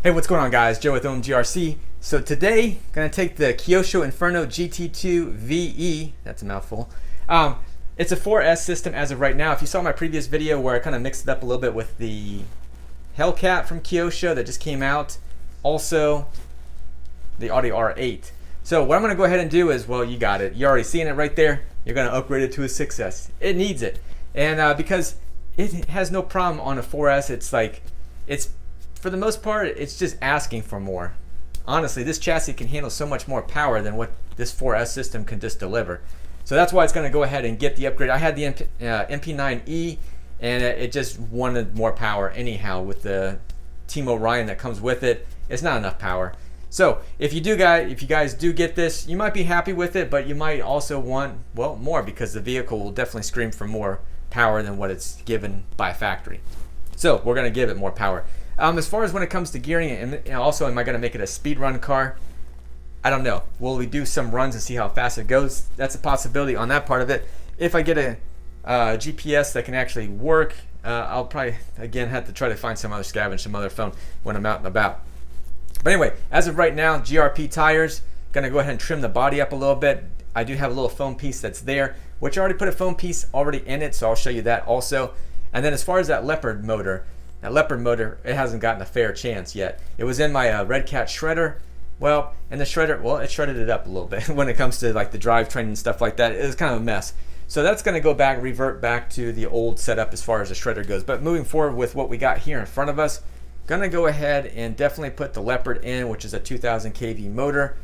Hey, what's going on, guys? Joe with OMGRC. So today, gonna take the Kyosho Inferno GT2 VE. That's a mouthful. It's a 4S system as of right now. If you saw my previous video where I kind of mixed it up a little bit with the Hellcat from Kyosho that just came out, also the Audi R8. So what I'm gonna go ahead and do is, well, you got it. You're already seeing it right there. You're gonna upgrade it to a 6S. It needs it, and because it has no problem on a 4S, it's for the most part, it's just asking for more. Honestly, this chassis can handle so much more power than what this 4S system can just deliver. So that's why it's going to go ahead and get the upgrade. I had the MP9E, and it just wanted more power anyhow with the Team Orion that comes with it. It's not enough power. So if you guys do get this, you might be happy with it, but you might also want, well, more, because the vehicle will definitely scream for more power than what it's given by factory. So we're going to give it more power. As far as when it comes to gearing it, and also am I going to make it a speed run car? I don't know. Will we do some runs and see how fast it goes? That's a possibility on that part of it. If I get a GPS that can actually work, I'll probably, again, have to try to find some other phone when I'm out and about. But anyway, as of right now, GRP tires. Going to go ahead and trim the body up a little bit. I do have a little foam piece that's there, which I already put a foam piece already in it, so I'll show you that also. And then as far as that Leopard motor, it hasn't gotten a fair chance yet. It was in my Red Cat shredder. Well, and the shredder, well, it shredded it up a little bit when it comes to like the drivetrain and stuff like that. It was kind of a mess. So that's going to go back, revert back to the old setup as far as the shredder goes. But moving forward with what we got here in front of us, going to go ahead and definitely put the Leopard in, which is a 2000 kV motor.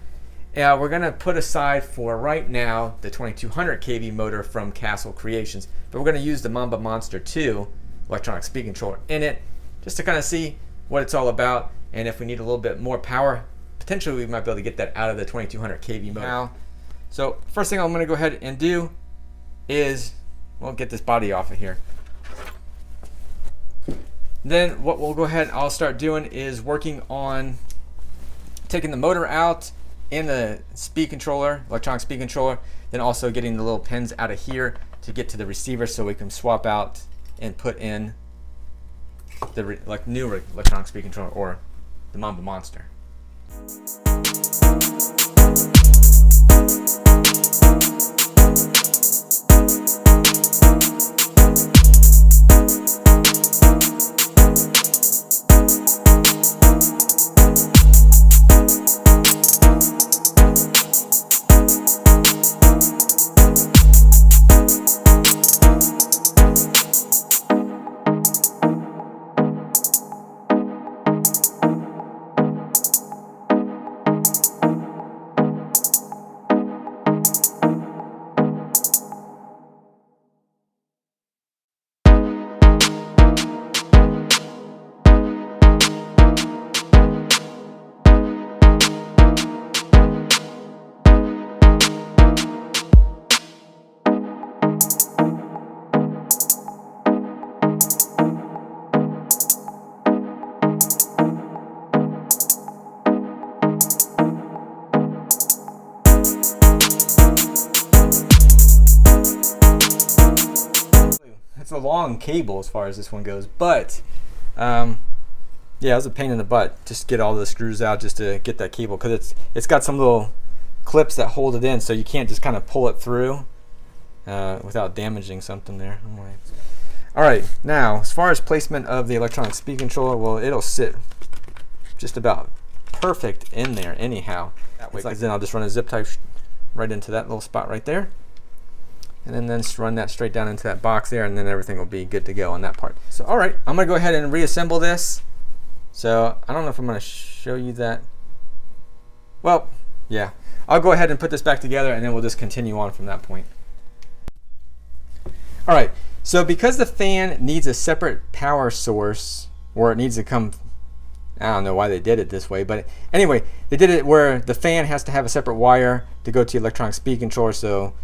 We're going to put aside for right now the 2200 kV motor from Castle Creations, but we're going to use the Mamba Monster 2 electronic speed controller in it, just to kind of see what it's all about, and if we need a little bit more power, potentially we might be able to get that out of the 2200 kV motor. Now, so first thing I'm going to go ahead and do is, well, get this body off of here. Then what we'll go ahead and I'll start doing is working on taking the motor out and the speed controller, electronic speed controller, then also getting the little pins out of here to get to the receiver so we can swap out and put in the new electronic speed controller, or the Mamba Monster. It's a long cable as far as this one goes, but yeah, it was a pain in the butt just to get all the screws out just to get that cable, because it's got some little clips that hold it in, so you can't just kind of pull it through without damaging something there. Alright, now as far as placement of the electronic speed controller, well, it'll sit just about perfect in there anyhow. That way, because then I'll just run a zip tie right into that little spot right there, and then just run that straight down into that box there, and then everything will be good to go on that part. So alright, I'm going to go ahead and reassemble this. So I don't know if I'm going to show you that. Well, yeah, I'll go ahead and put this back together, and then we'll just continue on from that point. Alright, so because the fan needs a separate power source, or it needs to come, I don't know why they did it this way, but anyway, they did it where the fan has to have a separate wire to go to the electronic speed controller, so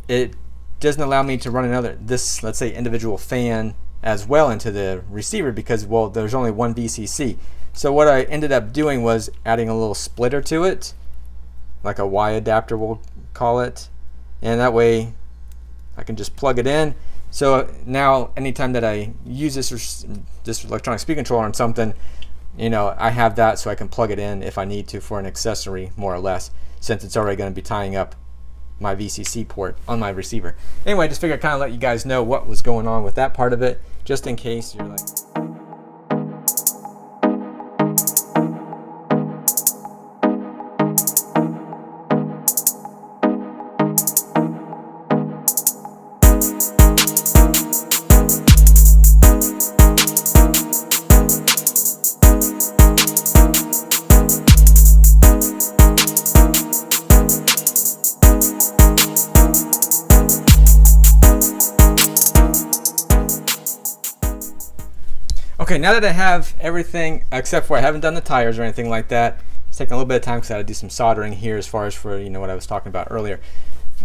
it doesn't allow me to run this, let's say, individual fan as well into the receiver, because, well, there's only one VCC. So what I ended up doing was adding a little splitter to it, like a Y adapter we'll call it, and that way I can just plug it in. So now anytime that I use this electronic speed controller on something, you know, I have that so I can plug it in if I need to for an accessory, more or less, since it's already going to be tying up my VCC port on my receiver. Anyway, just figured I'd kind of let you guys know what was going on with that part of it, just in case you're like... Okay, now that I have everything, except for I haven't done the tires or anything like that, it's taking a little bit of time because I had to do some soldering here as far as for, you know, what I was talking about earlier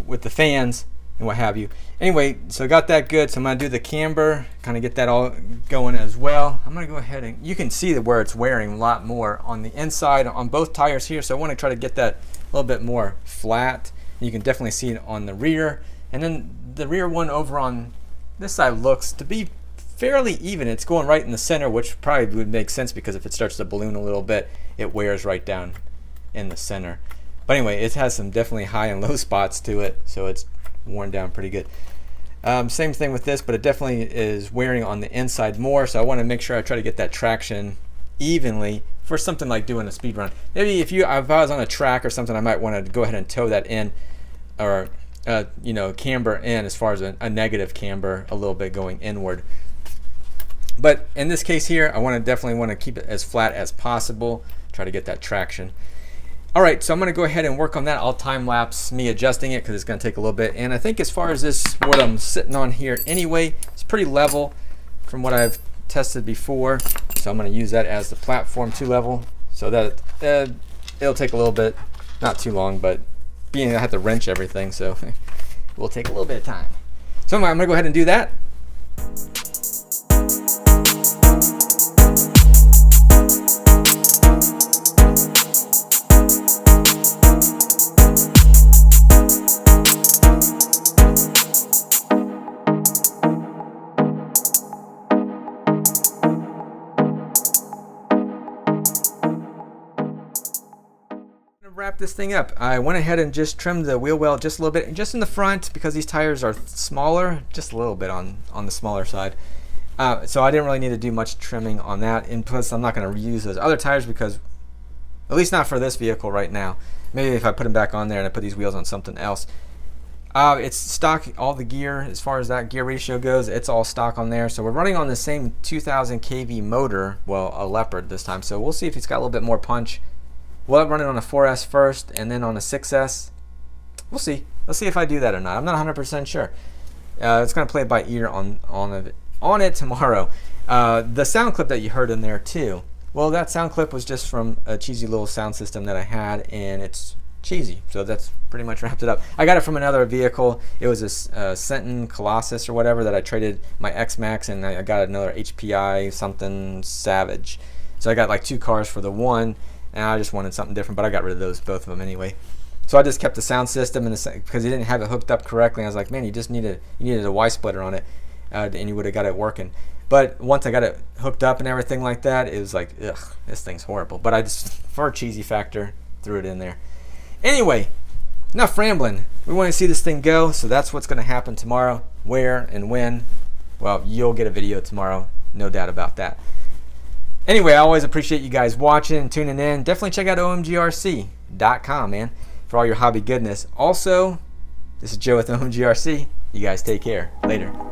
with the fans and what have you. Anyway, so I got that good, so I'm going to do the camber, kind of get that all going as well. I'm going to go ahead and, you can see where it's wearing a lot more on the inside on both tires here, so I want to try to get that a little bit more flat. You can definitely see it on the rear, and then the rear one over on this side looks to be fairly even. It's going right in the center, which probably would make sense because if it starts to balloon a little bit, it wears right down in the center. But anyway, it has some definitely high and low spots to it, so it's worn down pretty good. Same thing with this, but it definitely is wearing on the inside more, so I want to make sure I try to get that traction evenly for something like doing a speed run. Maybe if I was on a track or something, I might want to go ahead and tow that in, or you know, camber in as far as a negative camber, a little bit going inward. But in this case here, I definitely want to keep it as flat as possible, try to get that traction. All right, so I'm going to go ahead and work on that. I'll time lapse me adjusting it because it's going to take a little bit. And I think as far as this, what I'm sitting on here anyway, it's pretty level from what I've tested before. So I'm going to use that as the platform 2 level, so that it'll take a little bit, not too long, but being I have to wrench everything, so it will take a little bit of time. So I'm going to go ahead and do that. Wrap this thing up. I went ahead and just trimmed the wheel well just a little bit, just in the front because these tires are smaller, just a little bit on the smaller side. So I didn't really need to do much trimming on that, and plus I'm not going to reuse those other tires because, at least not for this vehicle right now. Maybe if I put them back on there and I put these wheels on something else. It's stock, all the gear, as far as that gear ratio goes, it's all stock on there. So we're running on the same 2000 kV motor, well, a Leopard this time, so we'll see if it's got a little bit more punch. We'll run it on a 4S first and then on a 6S. We'll see. Let's see if I do that or not. I'm not 100% sure. It's going to play it by ear on it tomorrow. The sound clip that you heard in there too. Well, that sound clip was just from a cheesy little sound system that I had, and it's cheesy. So that's pretty much wrapped it up. I got it from another vehicle. It was a Senton Colossus or whatever that I traded my X-Max, and I got another HPI something Savage. So I got like 2 cars for the one. And I just wanted something different, but I got rid of both of them anyway. So I just kept the sound system because he didn't have it hooked up correctly. I was like, man, you needed a Y splitter on it, and you would have got it working. But once I got it hooked up and everything like that, it was like, ugh, this thing's horrible. But I just, for a cheesy factor, threw it in there. Anyway, enough rambling. We want to see this thing go, so that's what's going to happen tomorrow. Where and when? Well, you'll get a video tomorrow, no doubt about that. Anyway, I always appreciate you guys watching and tuning in. Definitely check out OMGRC.com, man, for all your hobby goodness. Also, this is Joe with OMGRC. You guys take care. Later.